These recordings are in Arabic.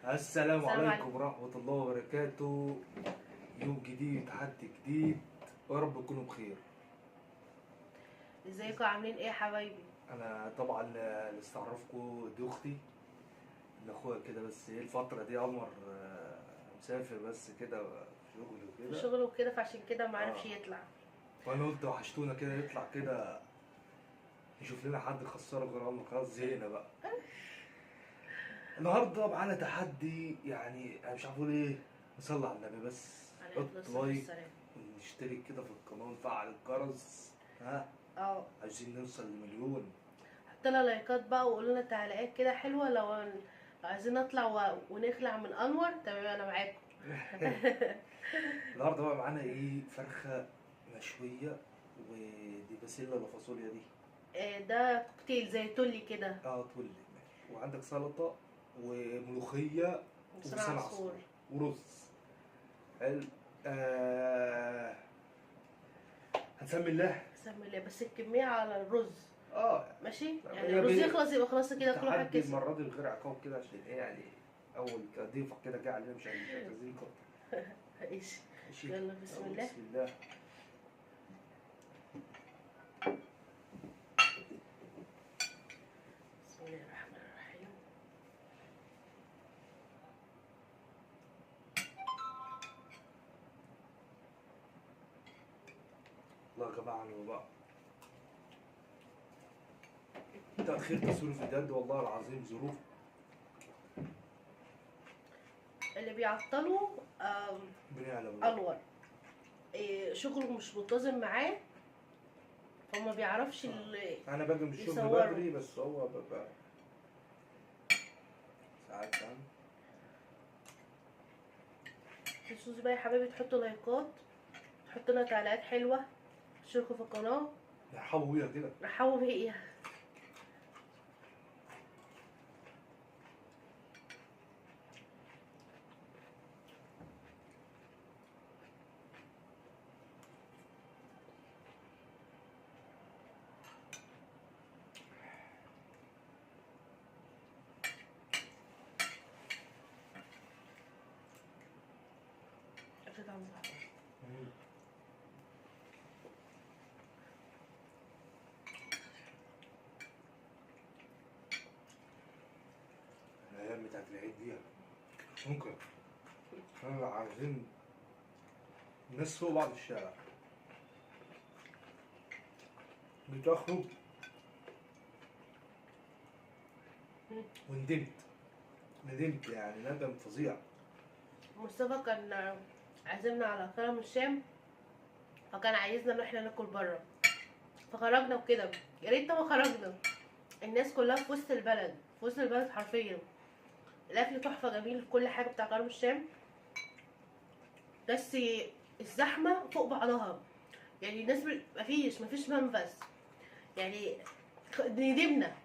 السلام السلام عليكم عليكم. ورحمة الله وبركاته. يوم جديد، تحدي جديد، ويا رب تكونوا بخير. ازيكم عاملين ايه يا حبايبي؟ أنا طبعا اللي استعرفكم دي أختي، اللي أخويا كده، بس إيه الفترة دي قمر مسافر بس كده في شغل في وكده. شغل وكده، فعشان كده معرفش آه. يطلع. وأنا قلت وحشتونا كده، يطلع كده نشوف لنا حد يخسره غير الله، خلاص زهقنا بقى. النهارده معانا تحدي، يعني أنا مش عارف أقول إيه. نصلي على النبي بس. عليه حط الصلاة لايك والسلام. ونشترك كده في القناة ونفعل الجرس. ها، اه، عايزين نوصل لمليون. حط لنا لايكات بقى وقولوا لنا تعليقات كده حلوه. لو عايزين نطلع ونخلع من انور، تمام انا معاكم. النهارده بقى معانا ايه؟ فرخه مشويه، ودي بسله ولا فاصوليا دي؟ ده كوكتيل زي تولي كده. اه، تولي ماشي. وعندك سلطه وملوخيه لسان ولسان عصفور. عصفور ورز. حلو. آه. هنسمي الله. بسم الله، بس الكميه على الرز. اه. ماشي، يعني هي الرز يخلص يبقى خلاص كده كل واحد التحدي كسب. المره دي بغير عقاب كده، عشان ايه يعني؟ اول ضيفك كده جه علينا، مش عايزين كتر. ماشي. ماشي. يلا بسم الله. بسم الله. بسم الله الرحمن الرحيم. الله يا جماعه عنه بقى. تأخير تصوير الفيديوهات دي والله العظيم ظروف. اللي بيعطلوا بنعلم. انور. شغله مش منتظم معاه، فما بيعرفش انا باجي من الشغل يصوروا. بدري، بس هو بقى ساعات فاهم. متنسوش بقى يا حبايبي تحطوا لايكات، تحطوا لنا تعليقات حلوه، تشتركوا في القناه، نرحبوا بيها كده. رحبوا بيا. الايام بتاعت العيد دي ممكن احنا عايزين الناس فوق بعض الشارع بتخرج. ندمت يعني ندم فظيع. مصطفى كان عازمنا على كرم الشام، فكان عايزنا ان احنا ناكل بره، فخرجنا وكده. يا ريت ما خرجنا. الناس كلها في وسط البلد، في وسط البلد حرفيا. الاكل تحفه جميل، كل حاجه بتاع كرم الشام، بس الزحمه فوق بعضها. يعني الناس مفيش منفذ. يعني ندمنا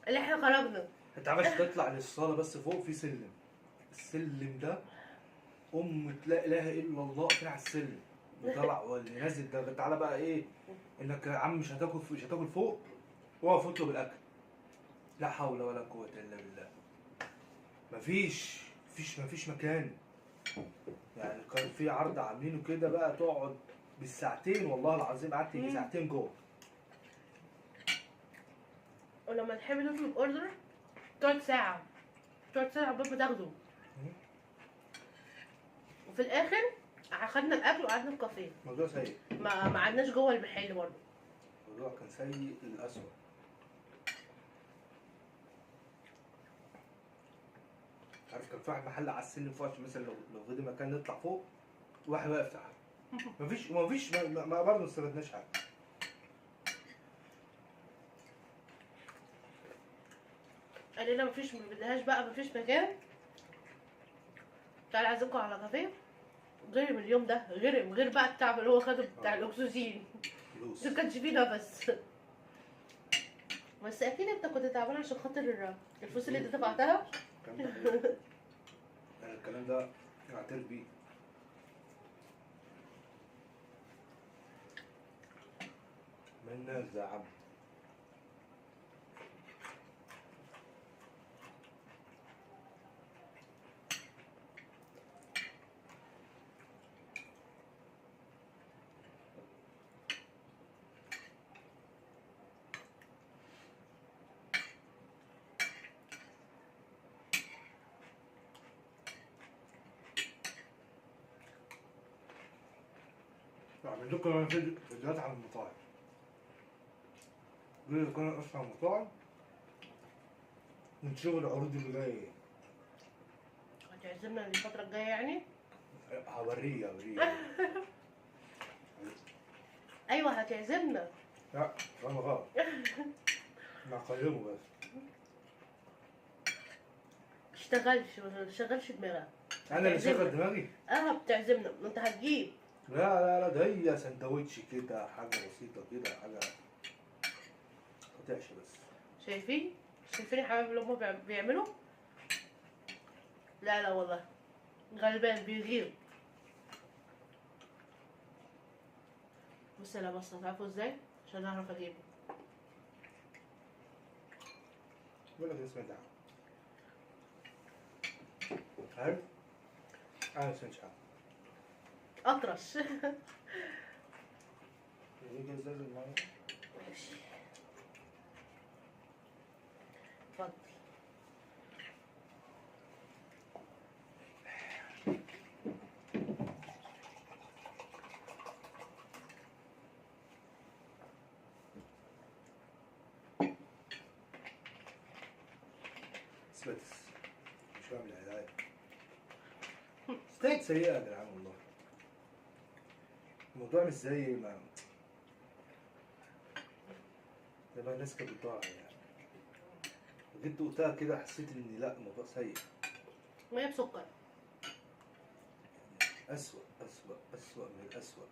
اللي احنا خرجنا. انت عايز تطلع للصاله بس فوق في سلم. السلم ده لا اله الا الله كده على السلم بيطلع واللي نازل ده. تعالى بقى ايه؟ انك يا عم مش هتاكل فوق، واقف اطلب الاكل. لا حول ولا قوه الا بالله. مفيش مكان. يعني كان في عرض عاملينه كده بقى تقعد بالساعتين، والله العظيم قعدت يجي ساعتين جوه. ولما نحب نطلب اوردر تقعد ساعه عقبال ما تاخده. وفي الاخر اخدنا الاكل وقعدنا في كافيه. الموضوع سيء. ما قعدناش جوه المحل برضه. الموضوع كان سيء للأسوأ. عارف كان في واحد محل على السلم فوق، عشان مثلا لو فضي مكان نطلع فوق، واحد واقف تحت. مفيش ما برضه ما استفدناش حاجه. قال لنا ما بدهاش بقى، مفيش مكان، تعالى اعزمكم على كافيه. غير اليوم ده، غير بقى التعب اللي هو خده بتاع الاكسجين. فلوس. ما كانش فيه نفس. بس اكيد انت كنت تعبان عشان خاطر الفلوس اللي انت دفعتها. الكلام ده اعترف بيه. مالناش يا عم. عندكم انا فيديوهات عن المطاعم. جاي قناة أصلا مطاعم ونشوف العروض اللي جاية ايه. هتعزمنا الفترة الجاية يعني؟ هوريه. ايوه هتعزمنا. لا أنا غلط. أنا هكلمه بس. ما تشتغلش دماغك. أنا اللي هتعزمنا. شغل دماغي؟ بتعزمنا، ما انت هتجيب. لا ده هي سندوتش كده، حاجة بسيطة كده، حاجة متقطعش بس. شايفين يا حبايبي اللي هما بيعملوا؟ لا والله غلبان بيغير. بص انا هتعرفوا ازاي عشان اعرف اجيبه. بقول لك اسمع ده. عارف؟ أنا ما سمعتش حاجة. اطرش. ايه كده ازاي المية؟ ماشي اتفضل. سباتس. مش فاهم العلاج. ستيت سيئة يا جدعان والله. الموضوع مش زي ما الناس كانت بتدور عليه يعني. جيت قلتها كده حسيت ان لا الموضوع سيء. ميه بسكر. أسوأ من الأسوأ.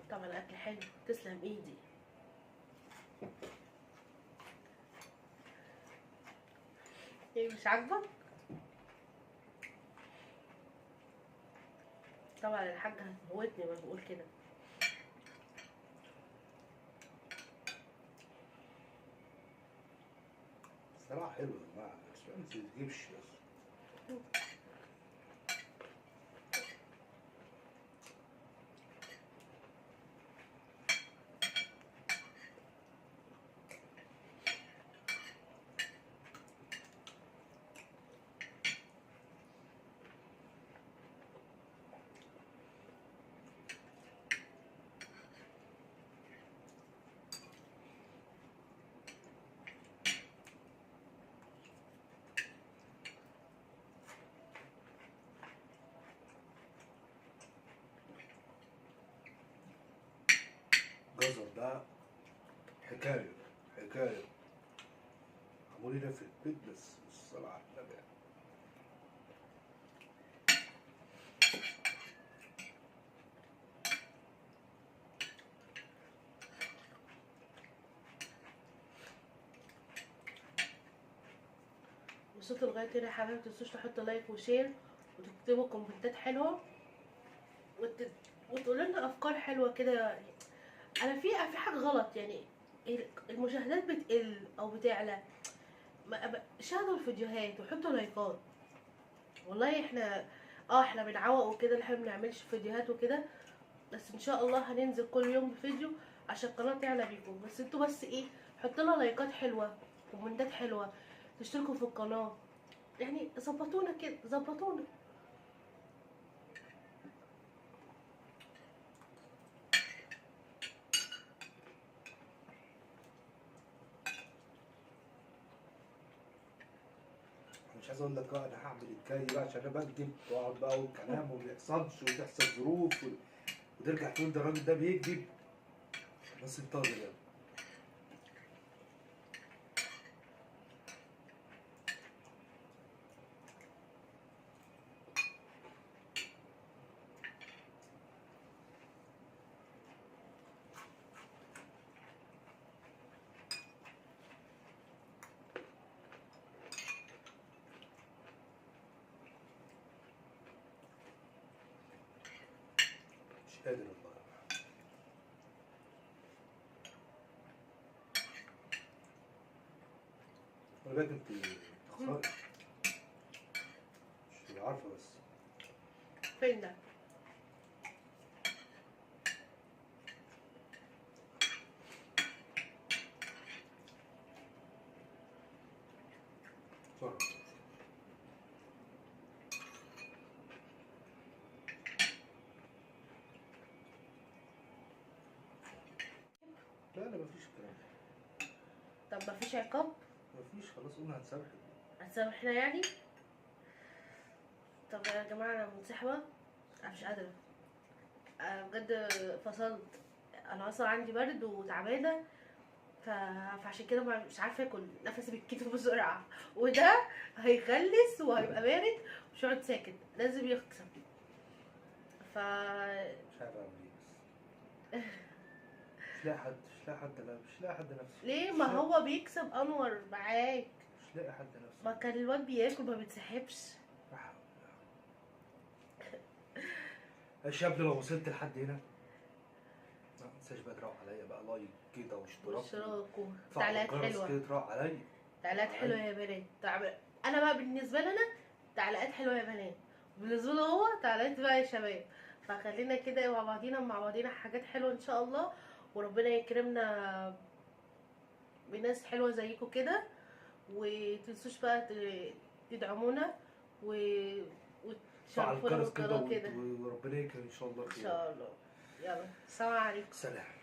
طبعا الاكل حلو، تسلم ايدي. ايه مش عاجبك؟ طبعا الحاجة هتموتني ما بقول كده. الصراحة حلو يا جماعة، بس ما تجيبش بس. جزر ده حكاية. عملوا لنا في البيت بس الصلاة على النبي. وصلتوا لغاية هنا يا حبايبي، متنسوش تحطوا لايك وشير وتكتبوا كومنتات حلوة وتقولوا لنا افكار حلوة كده. يعني انا في حاجة غلط يعني، المشاهدات بتقل او بتعلى. شاهدوا الفيديوهات وحطوا لايكات. والله احنا بنعوق وكده، احنا ما بنعملش فيديوهات وكده، بس ان شاء الله هننزل كل يوم بفيديو عشان القناه تعلى بيكم. بس انتوا بس ايه، حطوا لنا لايكات حلوه، كومنتات حلوه، تشتركوا في القناه، يعني ظبطونا كده، ظبطونا. اقول لك انا هعمل الجاي بقى عشان انا بكذب، واقعد بقى اقول كلام وما بيحصلش وتحصل ظروف وترجع تقول ده الراجل ده بيكذب. بس انتظر يعني. مش قادر والله. خلي بالك انت تخسري، مش تبقى عارفه بس. فين ده؟ بسرعه. لا لا مفيش الكلام ده. طب مفيش عقاب؟ مفيش، خلاص قلنا هنسامحك. هتسامحنا يعني؟ طب يا جماعة أنا منسحبة، أنا مش قادرة، أنا بجد فصلت. أنا أصلا عندي برد وتعبانة، فعشان كده مش عارفة آكل، نفسي بيتكتب بسرعة، وده هيخلص وهيبقى بارد ومش هيقعد ساكت، لازم يخسر. ف مش عارف اعمل ايه بس. مش لاقي حد، مش لاقي حد، لا مش لاقي حد نفسه. ليه؟ ما هو بيكسب أنور معاك. مش لاقي حد نفسه. ما كان الواد بياكل ما بيتسحبش. يا شاب لو وصلت لحد هنا ما تنساش بقى تروح عليا بقى لايك كده واشتراك تعليقات حلوة، كده تروح عليا. تعليقات حلوة يا بنات. أنا بقى بالنسبة لي أنا تعليقات حلوة يا بنات، بالنسبة له هو تعليقات بقى يا شباب. فخلينا كده مع بعضينا حاجات حلوة إن شاء الله، وربنا يكرمنا بناس حلوة زيكم كده. ومتنسوش بقى تدعمونا فعل وتشرفونا الجرس كده بالقناة كده وربنا يكرم ان شاء الله إن خير. شاء الله. يلا، السلام عليكم. سلام.